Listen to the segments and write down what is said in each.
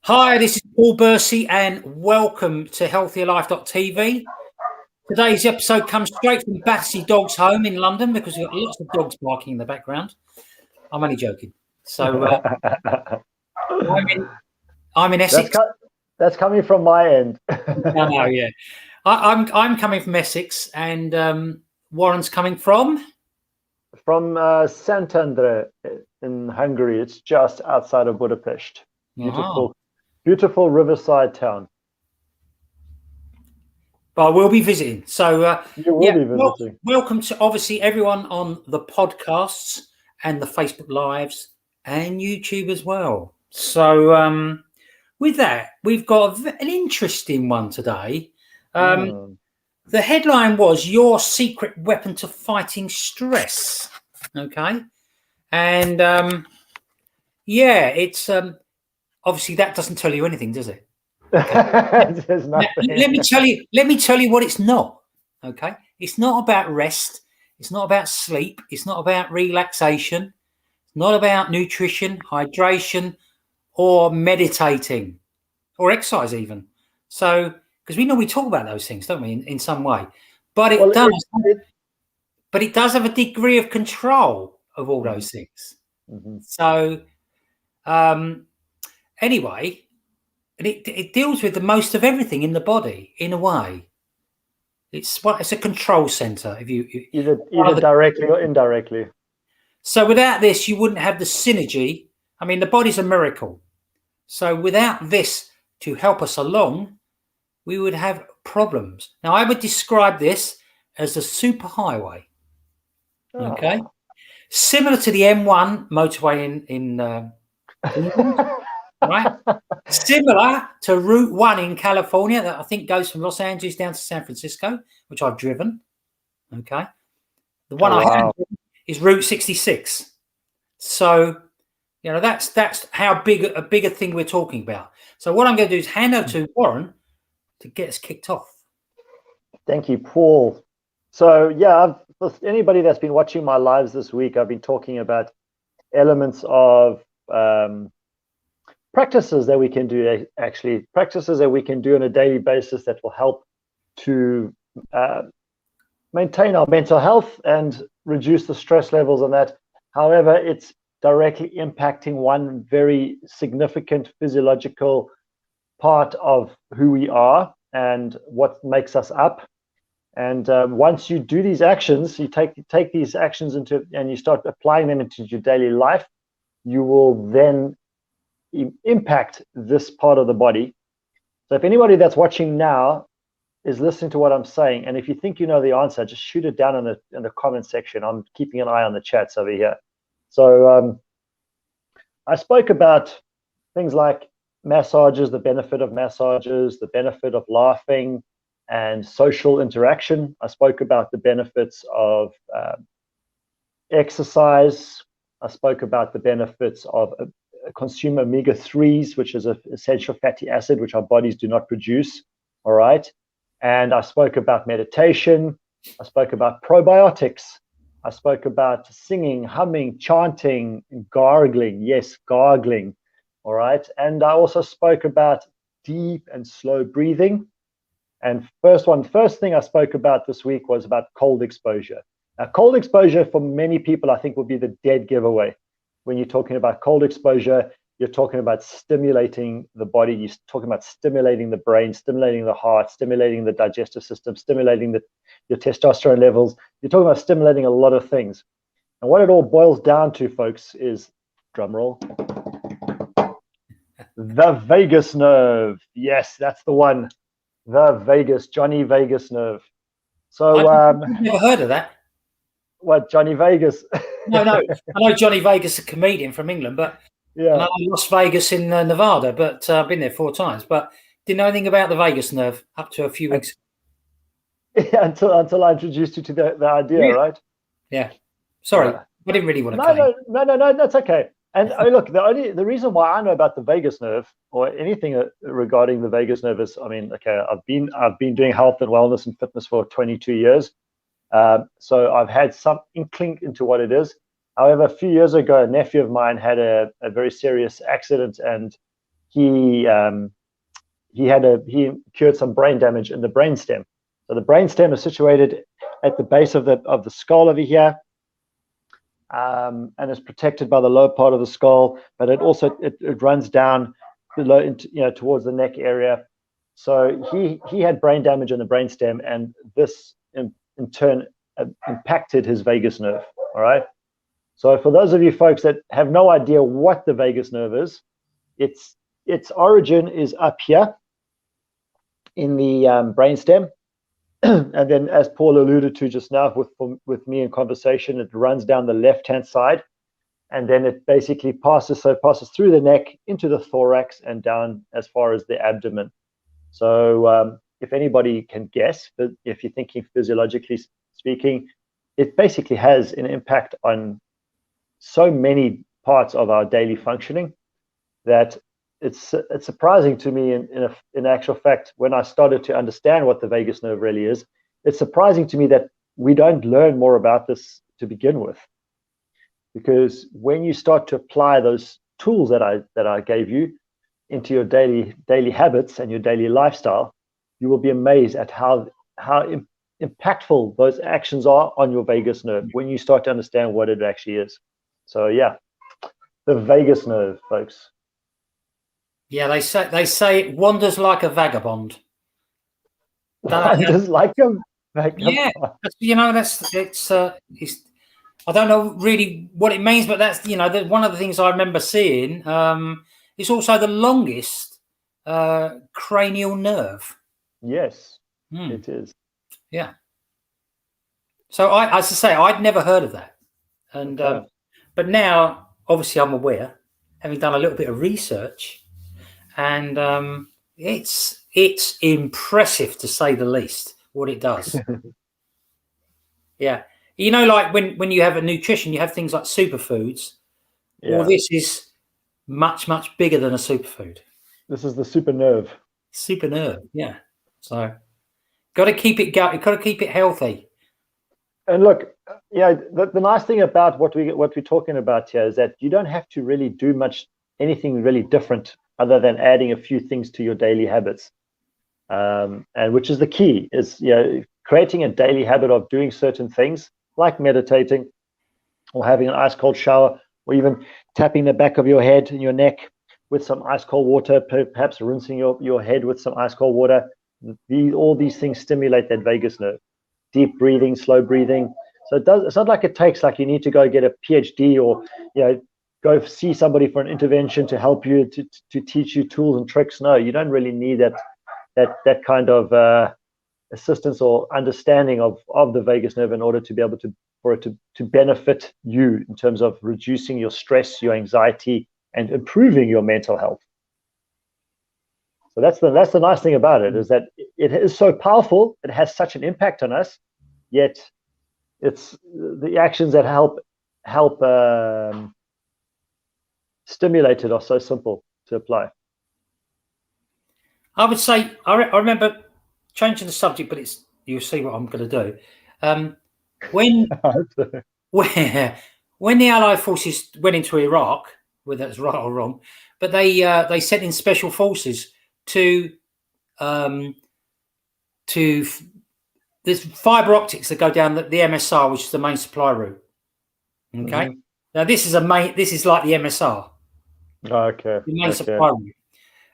Hi, this is Paul Bursey, and welcome to healthierlife.tv. Today's episode comes straight from Battersea Dogs Home in London because we've got lots of dogs barking in the background. I'm only joking. So I'm in Essex. That's coming from my end. No, yeah. I'm coming from Essex, and Warren's coming from Santander in Hungary. It's just outside of Budapest. Beautiful riverside town. But we'll be visiting. So you will be visiting. Welcome to obviously everyone on the podcasts and the Facebook Lives and YouTube as well. So with that, we've got an interesting one today. The headline was "Your Secret Weapon to Fighting Stress." Okay, and it's obviously that doesn't tell you anything, does it? Okay. Let me tell you what it's not. Okay, it's not about rest. It's not about sleep. It's not about relaxation. It's not about nutrition, hydration, or meditating, or exercise even. So, because we normally talk about those things, don't we, in some way? But it does have a degree of control of all those things. Mm-hmm. So, anyway. And it deals with the most of everything in the body, in a way. It's a control center. If you either directly or indirectly. So without this, you wouldn't have the synergy. I mean, the body's a miracle. So without this to help us along, we would have problems. Now, I would describe this as a superhighway. Okay, similar to the M1 motorway in England. Right, similar to Route 1 in California that I think goes from Los Angeles down to San Francisco, which I've driven. Okay, the one I have is Route 66. So, that's how big a bigger thing we're talking about. So, what I'm going to do is hand over to Warren to get us kicked off. Thank you, Paul. So, for anybody that's been watching my lives this week, I've been talking about elements of practices that we can do, practices that we can do on a daily basis that will help to maintain our mental health and reduce the stress levels on that. However, it's directly impacting one very significant physiological part of who we are and what makes us up. And once you do these actions, you take these actions and you start applying them into your daily life, you will then impact this part of the body. So if anybody that's watching now is listening to what I'm saying, and if you think you know the answer, just shoot it down in the comment section. I'm keeping an eye on the chats over here. So I spoke about things like massages, the benefit of massages, the benefit of laughing and social interaction. I spoke about the benefits of exercise. I spoke about the benefits of consume omega-3s, which is an essential fatty acid which our bodies do not produce. All right. And I spoke about meditation. I spoke about probiotics. I spoke about singing, humming, chanting, gargling. Yes, gargling. All right. And I also spoke about deep and slow breathing. And first thing I spoke about this week was about cold exposure. Now, cold exposure for many people, I think, will be the dead giveaway. When you're talking about cold exposure, you're talking about stimulating the body, you're talking about stimulating the brain, stimulating the heart, stimulating the digestive system, stimulating your testosterone levels. You're talking about stimulating a lot of things. And what it all boils down to, folks, is, drum roll, the vagus nerve. Yes, that's the one. The Johnny Vegas nerve. So I've never heard of that. What, Johnny Vegas? No. I know Johnny Vegas, a comedian from England, but yeah, I know Las Vegas in Nevada, but I've been there 4 times, but didn't know anything about the vagus nerve up to a few weeks ago. Yeah, until I introduced you to the idea, right? Yeah. Sorry, I didn't really want to. No, that's okay. And look, the reason why I know about the vagus nerve or anything regarding the vagus nerve is, I mean, okay, I've been doing health and wellness and fitness for 22 years. So I've had some inkling into what it is. However, a few years ago, a nephew of mine had a very serious accident and he cured some brain damage in the brainstem. So the brainstem is situated at the base of the skull over here, and is protected by the lower part of the skull, but it also it runs down below into, towards the neck area. So he had brain damage in the brainstem, and this in turn impacted his vagus nerve. All right. So for those of you folks that have no idea what the vagus nerve is, its origin is up here in the brainstem, and then, as Paul alluded to just now with me in conversation, it runs down the left-hand side, and then it basically passes through the neck into the thorax and down as far as the abdomen. So if anybody can guess, if you're thinking physiologically speaking, it basically has an impact on so many parts of our daily functioning that it's surprising to me in actual fact, when I started to understand what the vagus nerve really is, it's surprising to me that we don't learn more about this to begin with. Because when you start to apply those tools that I gave you into your daily habits and your daily lifestyle, you will be amazed at how impactful those actions are on your vagus nerve when you start to understand what it actually is. So yeah, the vagus nerve, folks. Yeah, they say it wanders like a vagabond. Wanders like a vagabond. Yeah, it's I don't know really what it means, but that's one of the things I remember seeing. It's also the longest cranial nerve. Yes, it is. Yeah. So as I say, I'd never heard of that, and but now obviously I'm aware, having done a little bit of research, and it's impressive to say the least what it does. Yeah. Like when you have a nutrition, you have things like superfoods. Yeah. Well, this is much, much bigger than a superfood. This is the super nerve. Super nerve, yeah. So got to keep it going. Got to keep it healthy. And look, the nice thing about what we're talking about here is that you don't have to really do anything really different other than adding a few things to your daily habits. And which is the key, is creating a daily habit of doing certain things like meditating or having an ice cold shower, or even tapping the back of your head and your neck with some ice cold water, perhaps rinsing your head with some ice cold water. All these things stimulate that vagus nerve. Deep breathing, slow breathing. So it's not like it takes, like you need to go get a PhD or go see somebody for an intervention to help you to teach you tools and tricks. No, you don't really need that kind of assistance or understanding of the vagus nerve in order to be able for it to benefit you in terms of reducing your stress, your anxiety, and improving your mental health. So that's the nice thing about it, is that it is so powerful. It has such an impact on us, yet it's the actions that help stimulate it are so simple to apply. I would say I remember changing the subject, but you'll see what I'm going to do. When the Allied forces went into Iraq, whether that's right or wrong, but they sent in special forces to there's fiber optics that go down the MSR, which is the main supply route. Okay. Mm-hmm. Now this is like the MSR. Okay. The main supply route.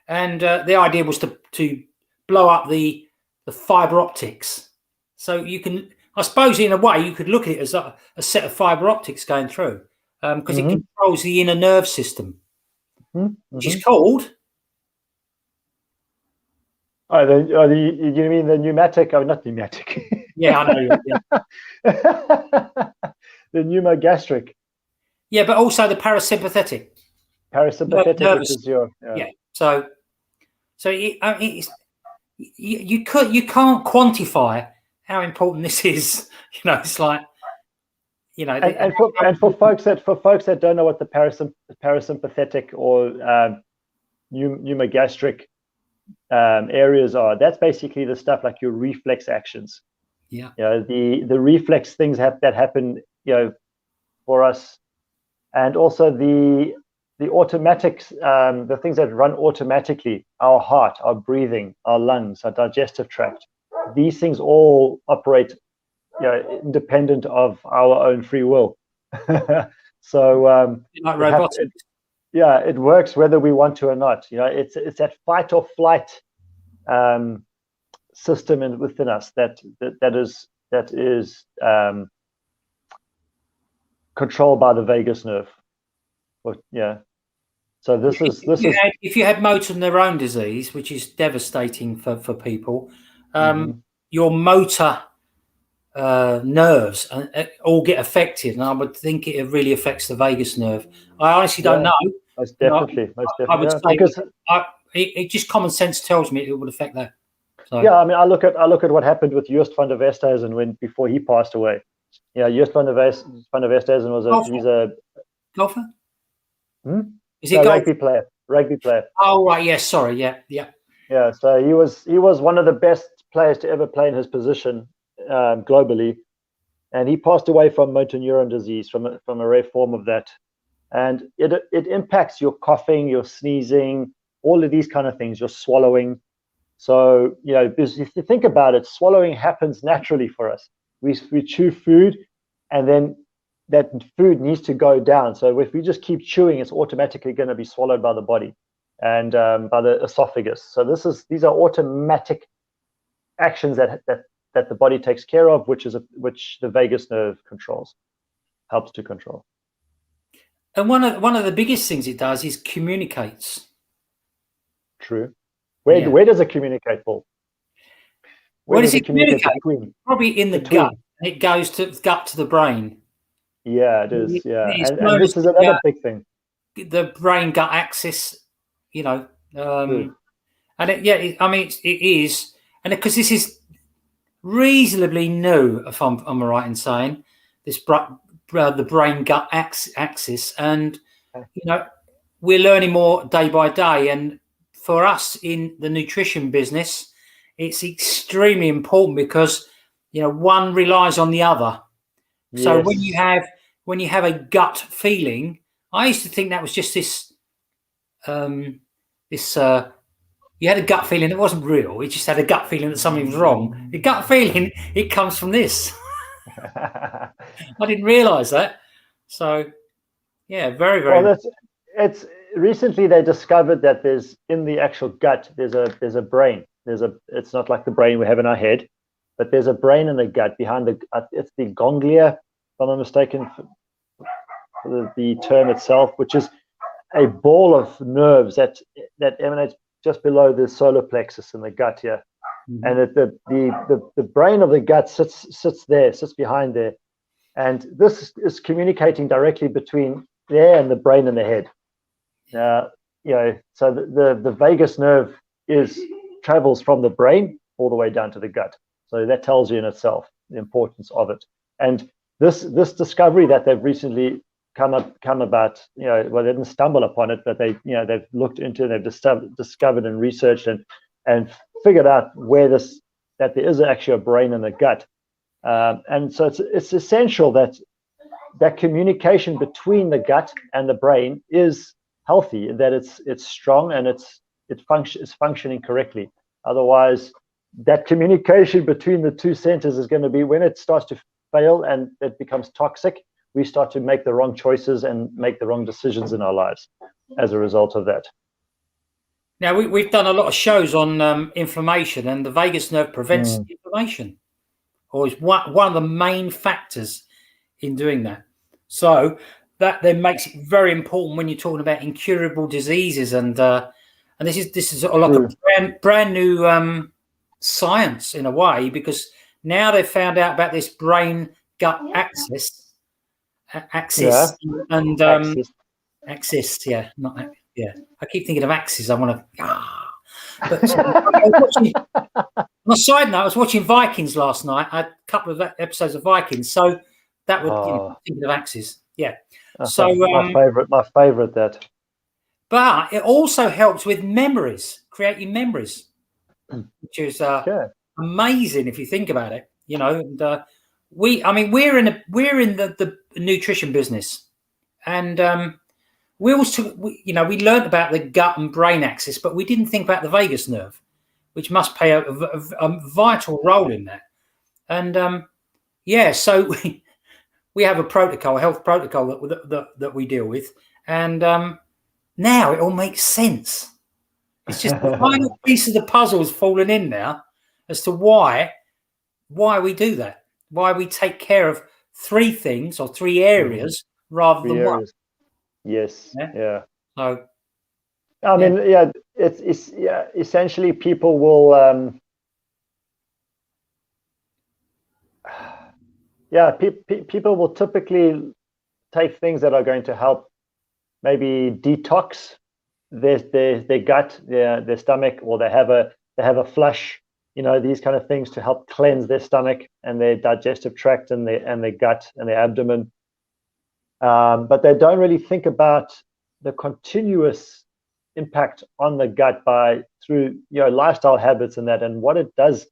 And the idea was to blow up the fiber optics. So you can, I suppose in a way, you could look at it as a set of fiber optics going through, because it controls the inner nerve system, which is called. You mean the pneumatic? Oh, not pneumatic. Yeah, I know. Yeah. The pneumogastric. Yeah, but also the parasympathetic. Parasympathetic, which is your. Yeah. So you can't quantify how important this is. It's like, And for folks that don't know what the parasympathetic or pneumogastric areas are, that's basically the stuff like your reflex actions. Yeah. The reflex things that happen, for us, and also the the automatic, the things that run automatically, our heart, our breathing, our lungs, our digestive tract, these things all operate, independent of our own free will. So like robotics. It works whether we want to or not. It's that fight or flight system within us that is controlled by the vagus nerve. So if you had motor neurone disease, which is devastating for people, your motor nerves all get affected, and I would think it really affects the vagus nerve. I honestly don't know. Most definitely. I would say because it just common sense tells me it would affect that. So. Yeah, I mean, I look at what happened with Joost van der Westhuizen before he passed away. Joost van der Westhuizen he's a golfer. Is he a rugby player? Rugby player. Oh right, yes. Sorry, yeah. Yeah. So he was one of the best players to ever play in his position globally, and he passed away from motor neuron disease, from a rare form of that, and it impacts your coughing, your sneezing, all of these kind of things, your swallowing. So because if you think about it, swallowing happens naturally for us. We chew food, and then that food needs to go down. So if we just keep chewing, it's automatically going to be swallowed by the body and by the esophagus. So these are automatic actions that the body takes care of, which the vagus nerve helps to control. And one of the biggest things it does is communicates. True. Where does it communicate, Paul? Where does it communicate? Probably in the gut. It goes to the brain. Yeah, it is. Yeah, and this is another big thing. The brain-gut axis, and it is, and because this is reasonably new, if I'm right in saying this, the brain-gut axis, and we're learning more day by day. And for us in the nutrition business, it's extremely important because one relies on the other. Yes. So when you have a gut feeling, I used to think that was just this. You had a gut feeling; it wasn't real. It just had a gut feeling that something was wrong. The gut feeling, it comes from this. I didn't realise that. So, yeah, very, very. Well, it's recently they discovered that there's in the actual gut there's a brain. It's not like the brain we have in our head, but there's a brain in the gut behind it's the ganglia, if I'm not mistaken, for the term itself, which is a ball of nerves that emanates just below the solar plexus in the gut here. And the brain of the gut sits behind there, and this is communicating directly between there and the brain and the head. So the vagus nerve travels from the brain all the way down to the gut. So that tells you in itself the importance of it. And this discovery that they've recently come about, they didn't stumble upon it, but they've looked into it, they've discovered and researched and figured out that there is actually a brain in the gut. And so it's essential that communication between the gut and the brain is healthy, that it's strong and it's functioning correctly. Otherwise, that communication between the two centers is going to be, when it starts to fail and it becomes toxic, we start to make the wrong choices and make the wrong decisions in our lives as a result of that. Now, we've done a lot of shows on inflammation, and the vagus nerve prevents inflammation, or is one of the main factors in doing that. So that then makes it very important when you're talking about incurable diseases, and this is like a brand new science in a way, because now they've found out about this brain gut axis, and axis. Yeah, not yeah. I keep thinking of axes. I want to. But on a side note, I was watching Vikings last night. I had a couple of episodes of Vikings, so that would thinking of axes. Yeah. So my favorite that. But it also helps with memories, creating memories, which is amazing if you think about it. And we're in the nutrition business, and we always took, we learned about the gut and brain axis, but we didn't think about the vagus nerve, which must play a vital role in that. And so we have a health protocol that we deal with, and now it all makes sense. It's just the final piece of the puzzle has fallen in now as to why we do that, why we take care of three things or three areas rather than one. Yes. Yeah. So, I mean, it's essentially people will, people will typically take things that are going to help maybe detox their gut, their stomach, or they have a flush, these kind of things to help cleanse their stomach and their digestive tract and their gut and their abdomen. But they don't really think about the continuous impact on the gut through lifestyle habits and what it does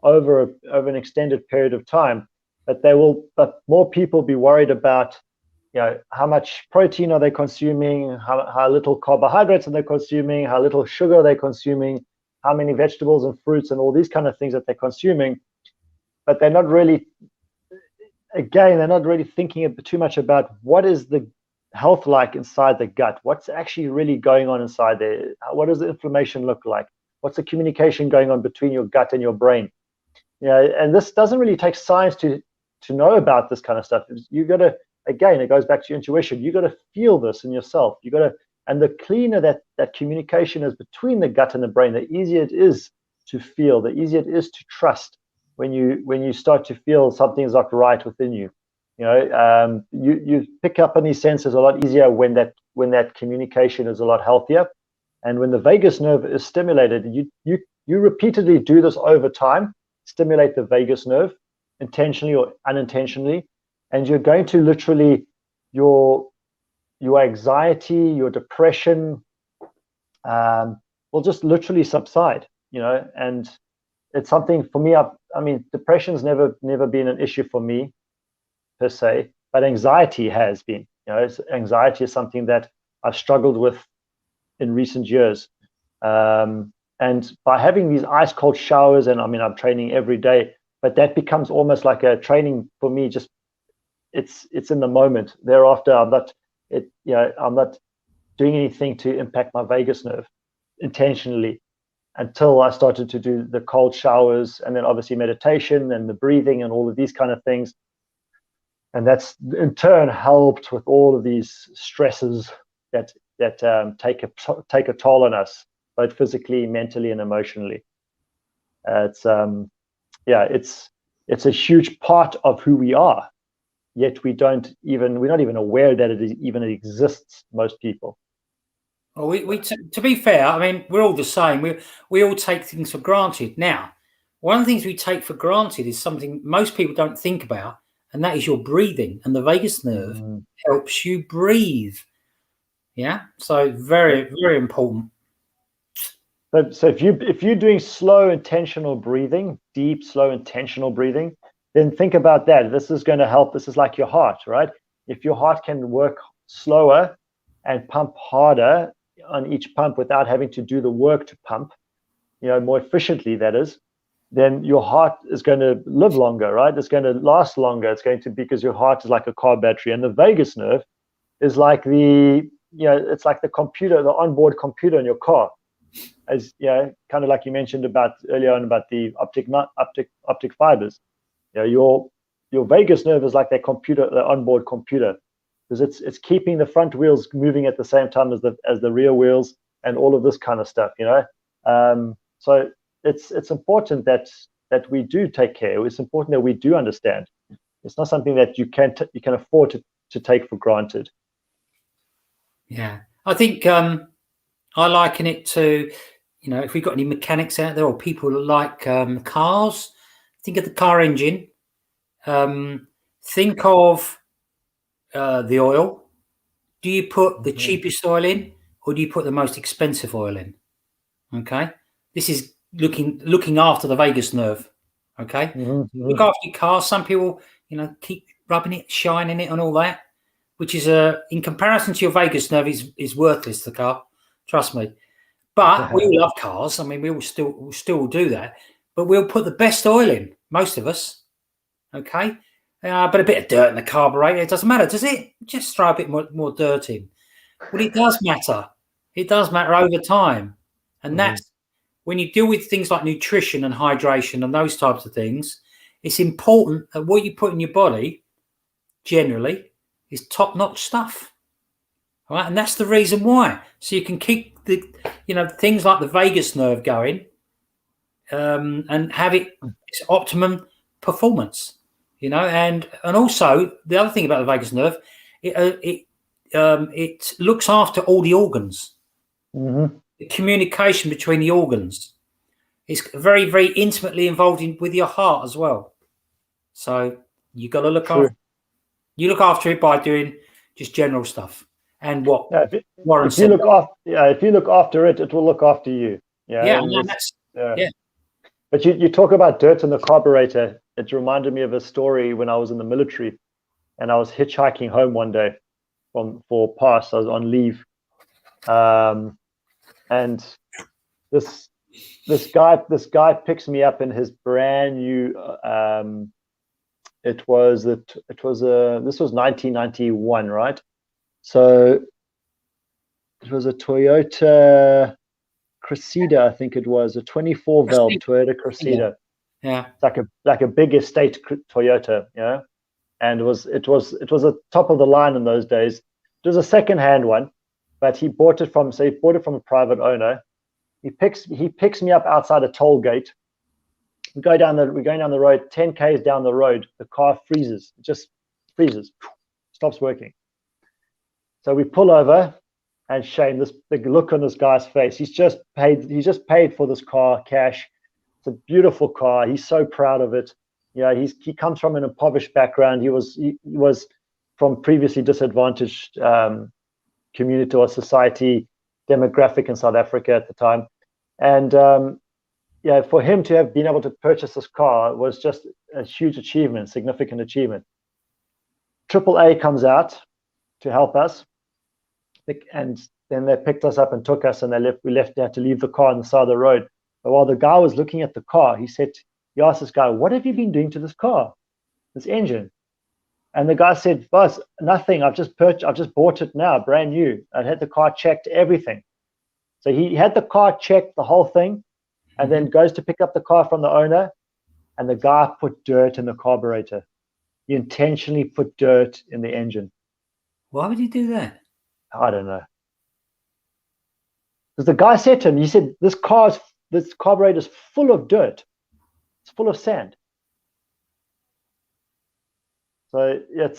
over an extended period of time. But more people be worried about how much protein are they consuming, how little carbohydrates are they consuming, how little sugar are they consuming, how many vegetables and fruits and all these kind of things that they're consuming. But they're not really thinking too much about what is the health like inside the gut, what's actually really going on inside there, what does the inflammation look like, what's the communication going on between your gut and your brain. And this doesn't really take science to know about this kind of stuff. You got to, again, it goes back to your intuition. You got to feel this in yourself. And the cleaner that communication is between the gut and the brain, the easier it is to feel, the easier it is to trust when you start to feel something's not right within you. You pick up on these senses a lot easier when that communication is a lot healthier. And when the vagus nerve is stimulated, you repeatedly do this over time, stimulate the vagus nerve intentionally or unintentionally, and you're going to literally your anxiety, your depression will just literally subside, and it's something for me. I mean, depression's never been an issue for me per se, but anxiety has been. Anxiety is something that I've struggled with in recent years, and by having these ice cold showers, and I mean, I'm training every day, but that becomes almost like a training for me. Just it's in the moment. Thereafter, I'm not doing anything to impact my vagus nerve intentionally until I started to do the cold showers, and then obviously meditation and the breathing and all of these kind of things. And that's in turn helped with all of these stresses that take a toll on us, both physically, mentally, and emotionally. It's a huge part of who we are, yet we're not even aware that it even exists. Most people. Well, to be fair, I mean, we're all the same. We all take things for granted. Now, one of the things we take for granted is something most people don't think about, and that is your breathing. And the vagus nerve helps you breathe. Yeah, so very, very important. So if you're doing slow, intentional breathing, deep, slow, intentional breathing, then think about that. This is going to help. This is like your heart, right? If your heart can work slower and pump harder on each pump without having to do the work to pump, more efficiently, that is, then your heart is going to live longer, right? It's going to last longer. It's going to, because your heart is like a car battery, and the vagus nerve is like it's like the computer, the onboard computer in your car. As kind of like you mentioned earlier on about the optic fibers. Your vagus nerve is like that computer, the onboard computer, because it's keeping the front wheels moving at the same time as the rear wheels and all of this kind of stuff. So it's important that we do take care. It's important that we do understand. It's not something that you can afford to take for granted. Yeah, I think I liken it to, if we've got any mechanics out there or people that like cars, think of the car engine. Think of the oil. Do you put the cheapest oil in, or do you put the most expensive oil in? Okay, this is looking after the vagus nerve. Okay, look after your car. Some people, keep rubbing it, shining it, and all that. which is in comparison to your vagus nerve, is worthless. The car, trust me. But we all love cars. I mean, we all still do that. But we'll put the best oil in, most of us. Okay, but a bit of dirt in the carburetor, it doesn't matter, does it? Just throw a bit more dirt in. Well, it does matter. It does matter over time, and that's when you deal with things like nutrition and hydration and those types of things. It's important that what you put in your body, generally, is top-notch stuff. All right, and that's the reason why. So you can keep the, things like the vagus nerve going, and have its optimum performance. And also the other thing about the vagus nerve, it looks after all the organs. Mm-hmm. The communication between the organs is very, very intimately involved with your heart as well. So you got to look after. You look after it by doing just general stuff. And what Warren said. If you look after it, it will look after you. Yeah. But you talk about dirt in the carburetor. It reminded me of a story when I was in the military, and I was hitchhiking home one day for pass. I was on leave, and this guy picks me up in his brand new. This was 1991, right? So it was a Toyota Cressida, I think it was a 24 valve Toyota Cressida. Yeah, it's like a big estate Toyota, and it was a top of the line in those days. It was a second-hand one, but he bought it from a private owner. He picks me up outside a toll gate. We're going down the road, 10 k's down the road. The car freezes, it just freezes, stops working. So we pull over, and Shane, this big look on this guy's face. He's just paid for this car cash. It's a beautiful car. He's so proud of it. He comes from an impoverished background. He was from previously disadvantaged community or society demographic in South Africa at the time. And for him to have been able to purchase this car was just a huge achievement, significant achievement. AAA comes out to help us. And then they picked us up and took us, and we had to leave the car on the side of the road. But while the guy was looking at the car, he asked this guy, "What have you been doing to this car, this engine?" And the guy said, "Boss, nothing. I've just bought it now, brand new. I had the car checked, everything." So he had the car checked, the whole thing, and then goes to pick up the car from the owner, and the guy put dirt in the carburetor. He intentionally put dirt in the engine. Why would he do that? I don't know. Because the guy said to him, he said, this carburetor is full of dirt. It's full of sand. So it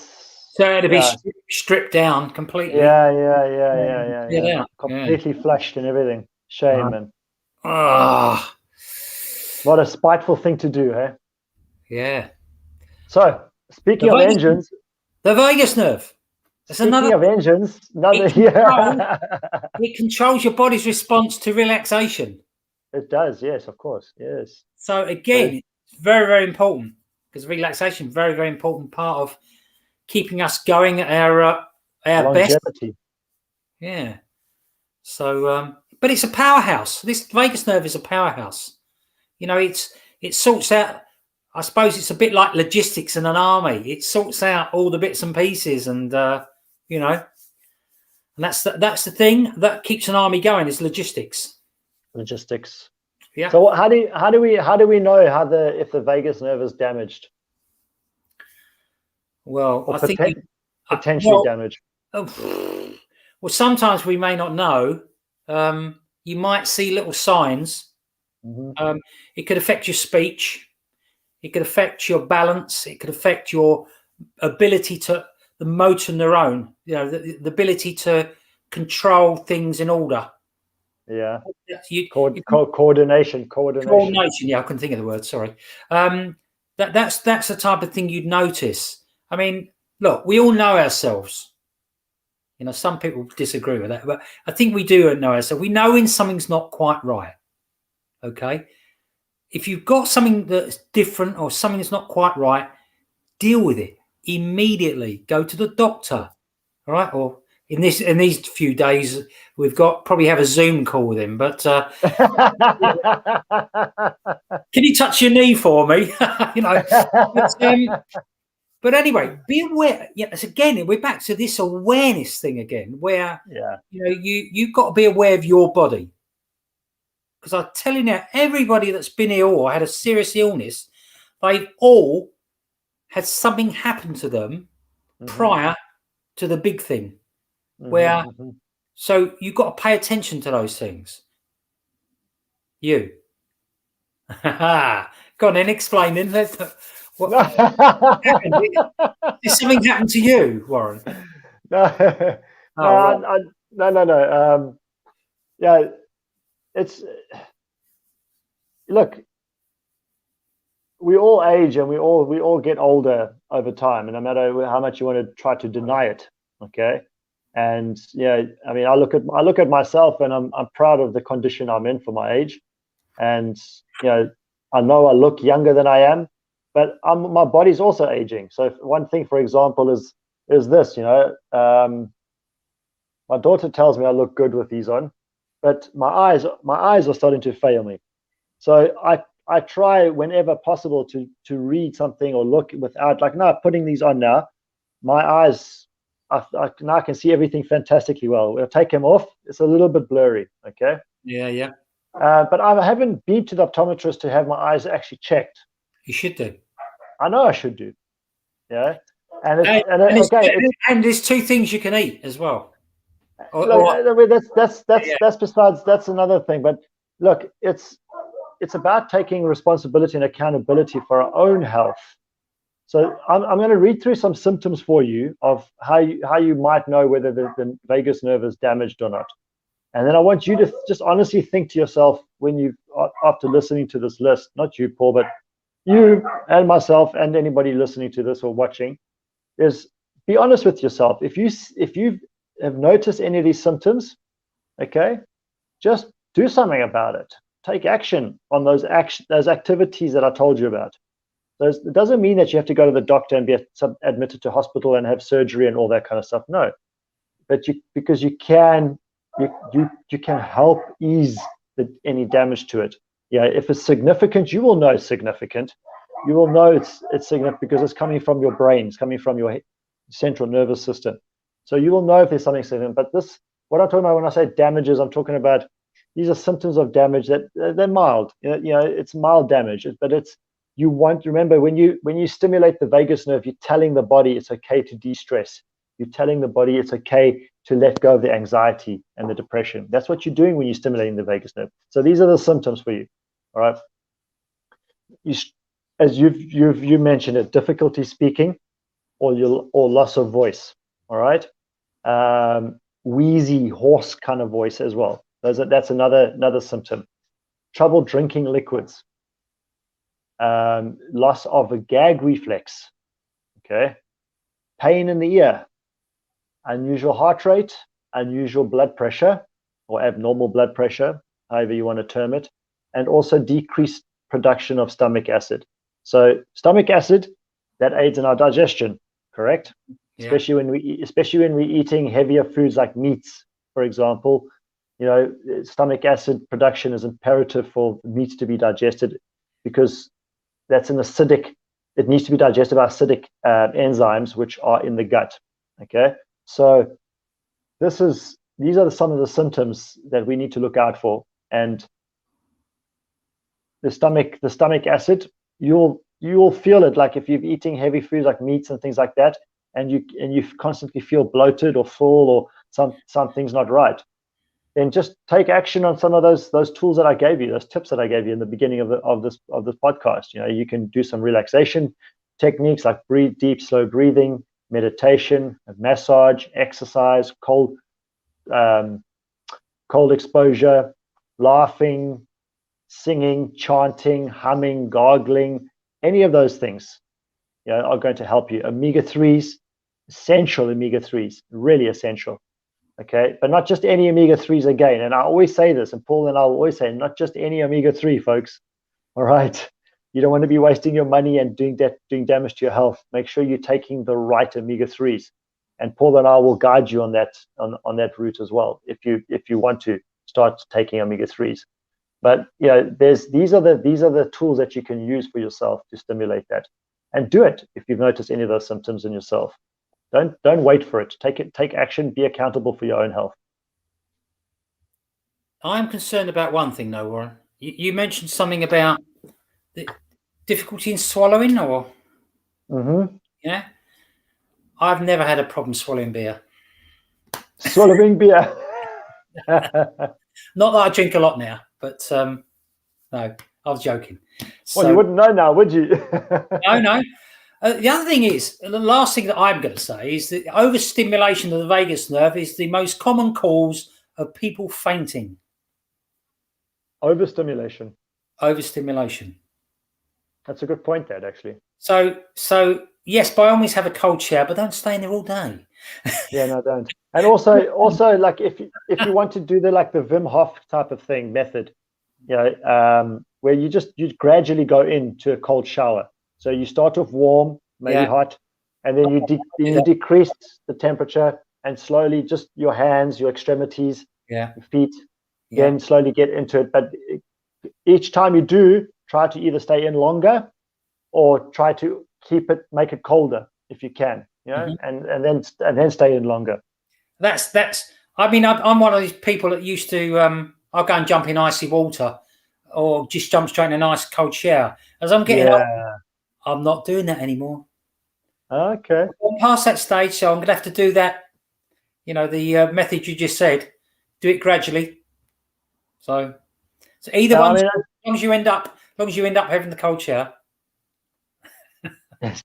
had to be stripped down completely. Yeah. Completely flushed and everything. Shame, man. What a spiteful thing to do, eh? Yeah. So, speaking of engines, the vagus nerve. Speaking of engines, it controls your body's response to relaxation. It does, yes, of course, yes. So again, it's very, very important, because relaxation is a very, very important part of keeping us going at our best. Yeah. So, but it's a powerhouse. This vagus nerve is a powerhouse. It sorts out. I suppose it's a bit like logistics in an army. It sorts out all the bits and pieces, and and that's the thing that keeps an army going is logistics. Yeah. So how do we know if the vagus nerve is damaged? Well, or I think potentially damaged. Well, sometimes we may not know. You might see little signs. Mm-hmm. It could affect your speech. It could affect your balance. It could affect your ability the motor neuron, the ability to control things in order. Yeah. Coordination. Yeah, I couldn't think of the word. Sorry. That's the type of thing you'd notice. I mean, look, we all know ourselves. Some people disagree with that, but I think we do know ourselves. We know when something's not quite right. Okay. If you've got something that's different or something that's not quite right, deal with it immediately. Go to the doctor. All right, or in these few days, we've got probably have a Zoom call with him. But can you touch your knee for me? You know. But anyway, be aware. Yeah, again, we're back to this awareness thing again, where Yeah. you know you've got to be aware of your body. Because I'm telling you, everybody that's been ill or had a serious illness, they've all had something happen to them prior to the big thing. Where so you've got to pay attention to those things. You. Go on then, explain then. What happened? Did something happen to you, Warren? No, Oh, right. no. Yeah, it's look. We all age and we all get older over time, and no matter how much you want to try to deny it, okay. And yeah, I mean, I look at myself, and I'm proud of the condition I'm in for my age, and you know, I know I look younger than I am, but my body's also aging. So one thing, for example, is this. You know, my daughter tells me I look good with these on, but my eyes are starting to fail me. So I try whenever possible to read something or look without, like, now putting these on now, my eyes, now I can see everything fantastically well. We'll take them off. It's a little bit blurry. Okay. Yeah. But I haven't been to the optometrist to have my eyes actually checked. You should do. I know I should do. Yeah. And there's two things you can eat as well. That's another thing. But look, it's about taking responsibility and accountability for our own health. So I'm going to read through some symptoms for you of how you might know whether the vagus nerve is damaged or not. And then I want you to just honestly think to yourself after listening to this list, not you, Paul, but you and myself and anybody listening to this or watching, is be honest with yourself. If you have noticed any of these symptoms, okay, just do something about it. Take action on those activities that I told you about. It doesn't mean that you have to go to the doctor and be admitted to hospital and have surgery and all that kind of stuff. No, but because you can help ease any damage to it. Yeah, if it's significant, you will know it's significant. You will know it's significant because it's coming from your brain, it's coming from your central nervous system. So you will know if there's something significant. But what I'm talking about when I say damages, I'm talking about these are symptoms of damage that they're mild. You know, it's mild damage, but you want to remember when you stimulate the vagus nerve, you're telling the body it's okay to de-stress. You're telling the body it's okay to let go of the anxiety and the depression. That's what you're doing when you're stimulating the vagus nerve. So these are the symptoms for you. All right. As you mentioned it, difficulty speaking, or loss of voice. All right. Wheezy, hoarse kind of voice as well. That's another symptom. Trouble drinking liquids. Loss of a gag reflex. Okay. Pain in the ear. Unusual heart rate, unusual blood pressure, or abnormal blood pressure, however you want to term it, and also decreased production of stomach acid. So stomach acid, that aids in our digestion, correct? Yeah. Especially when we're eating heavier foods like meats, for example. You know, stomach acid production is imperative for meats to be digested because that's an acidic. It needs to be digested by acidic enzymes which are in the gut. Okay. So these are some of the symptoms that we need to look out for. And the stomach acid, you'll feel it, like if you're eating heavy foods like meats and things like that, and you constantly feel bloated or full or something's not right, then just take action on some of those tools that I gave you, those tips that I gave you in the beginning of this podcast. You know, you can do some relaxation techniques like breathe deep, slow breathing, meditation, massage, exercise, cold exposure, laughing, singing, chanting, humming, gargling. Any of those things, you know, are going to help you. Omega-3s, essential omega-3s, really essential. Okay, but not just any omega-3s again. And I always say this, and Paul and I will always say, not just any omega-3, folks. All right. You don't want to be wasting your money and doing damage to your health. Make sure you're taking the right omega-3s. And Paul and I will guide you on that route as well, if you want to start taking omega-3s. But these are the tools that you can use for yourself to stimulate that, and do it if you've noticed any of those symptoms in yourself. Don't wait for it. Take action. Be accountable for your own health. I'm concerned about one thing, though, Warren. You mentioned something about the difficulty in swallowing, or yeah. I've never had a problem swallowing beer. Swallowing beer. Not that I drink a lot now, but no, I was joking. Well, you wouldn't know now, would you? No. The other thing is, the last thing that I'm going to say is that overstimulation of the vagus nerve is the most common cause of people fainting. Overstimulation. That's a good point, Dad, actually. So yes, by all means have a cold shower, but don't stay in there all day. Yeah, no, don't. And also, like if you want to do the Wim Hof type of thing method, where you gradually go into a cold shower. So you start off warm, maybe hot, and then you decrease the temperature, and slowly just your hands, your extremities, your feet, then slowly get into it. But each time you do, try to either stay in longer or try to make it colder if you can, and then stay in longer. That's. I mean, I'm one of these people that used to. I'll go and jump in icy water, or just jump straight in a nice cold shower. As I'm getting older, I'm not doing that anymore. Okay. I'm past that stage, so I'm going to have to do that. The method you just said, do it gradually. So either one, as long as you end up having the cold shower.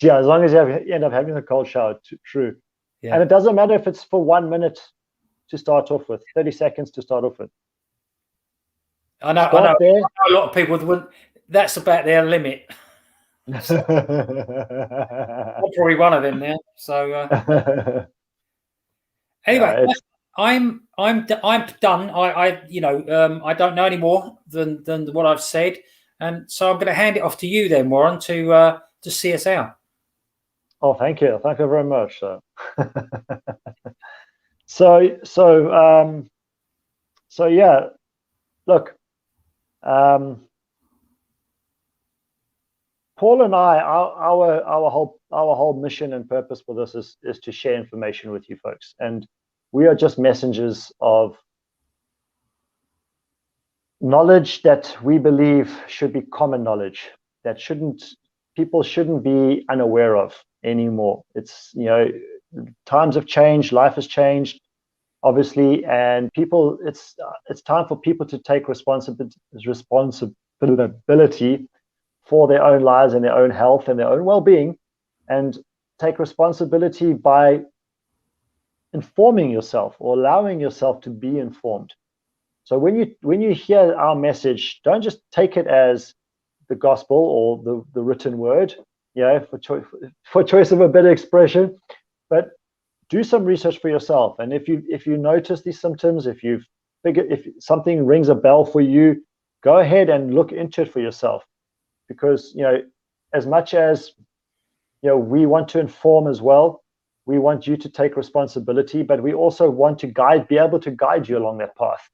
Yeah, as long as you end up having a cold shower, true. Yeah. And it doesn't matter if it's for 1 minute to start off with, 30 seconds to start off with. I know a lot of people wouldn't. That's about their limit. I'm probably one of them now. So anyway, I'm done. I don't know any more than what I've said, and so I'm going to hand it off to you then, Warren, to see us out. Oh, thank you very much. So yeah, look, Paul and I, our whole mission and purpose for this is to share information with you folks, and we are just messengers of knowledge that we believe should be common knowledge, that people shouldn't be unaware of anymore. It's times have changed, life has changed, obviously, and people. It's time for people to take responsibility for their own lives and their own health and their own well-being, and take responsibility by informing yourself or allowing yourself to be informed. So when you hear our message, don't just take it as the gospel or the written word, for choice of a better expression, but do some research for yourself. And if you notice these symptoms, if something rings a bell for you, go ahead and look into it for yourself. Because as much as we want to inform as well, we want you to take responsibility, but we also want to be able to guide you along that path.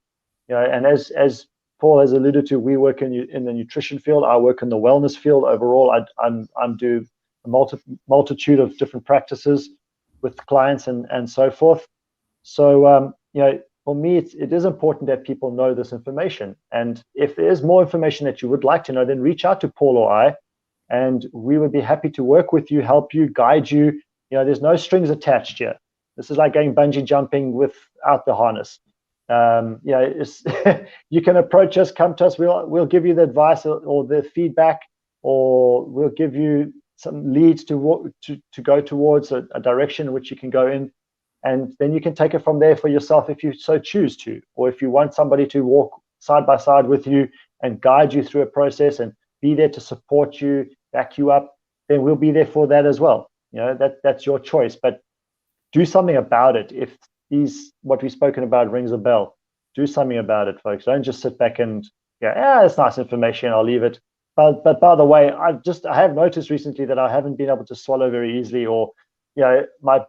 And as Paul has alluded to, we work in the nutrition field. I work in the wellness field overall. I'm do a multitude of different practices with clients and so forth. So for me, it is important that people know this information. And if there is more information that you would like to know, then reach out to Paul or I, and we would be happy to work with you, help you, guide you. There's no strings attached here. This is like going bungee jumping without the harness. You can approach us, come to us. We'll give you the advice or the feedback, or we'll give you some leads to go towards a direction in which you can go in. And then you can take it from there for yourself if you so choose to, or if you want somebody to walk side by side with you and guide you through a process and be there to support you, back you up, then we'll be there for that as well. That's your choice, but do something about it. If what we've spoken about rings a bell, do something about it, folks. Don't just sit back and it's nice information, I'll leave it. But by the way, I have noticed recently that I haven't been able to swallow very easily, or my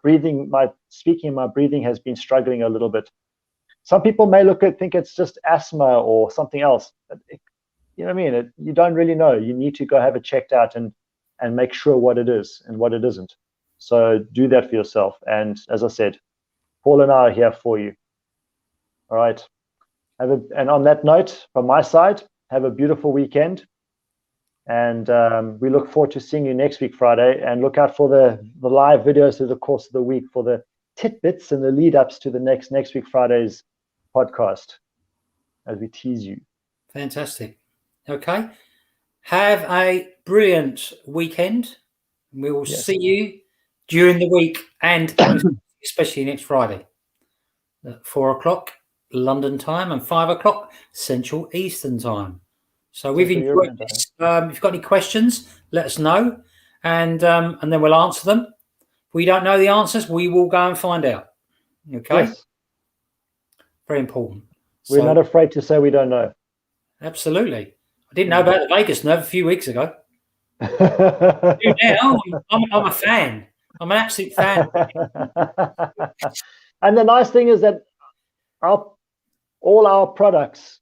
speaking and my breathing has been struggling a little bit. Some people may think it's just asthma or something else. But you know what I mean? You don't really know. You need to go have it checked out and make sure what it is and what it isn't. So do that for yourself. And as I said, Paul and I are here for you. All right. And on that note, from my side, have a beautiful weekend. And we look forward to seeing you next week, Friday. And look out for the live videos through the course of the week for the tidbits and the lead ups to the next week Friday's podcast as we tease you. Fantastic. Okay. Have a brilliant weekend. We will see you during the week and especially next Friday at 4 o'clock London time and 5 o'clock Central Eastern time. So we've enjoyed this. If you've got any questions, let us know, and then we'll answer them. If we don't know the answers, we will go and find out. Okay? Yes. Very important. We're not afraid to say we don't know. Absolutely. I didn't know about the vagus nerve a few weeks ago. Now I'm a fan. I'm an absolute fan. And the nice thing is that all our products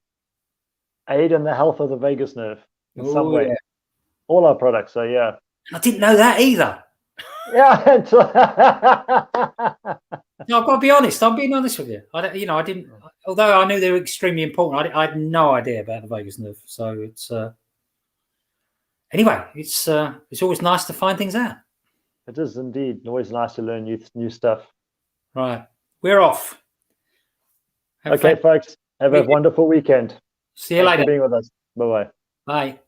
aid in the health of the vagus nerve in some way. Yeah. All our products. So yeah. I didn't know that either. Yeah. No, I've got to be honest. I'm being honest with you. I didn't. Although I knew they were extremely important, I had no idea about the vagus nerve. So it's anyway. It's always nice to find things out. It is indeed always nice to learn new stuff. Right, we're off. Okay, folks. Have a wonderful weekend. See you later. Thanks for being with us. Bye-bye. Bye.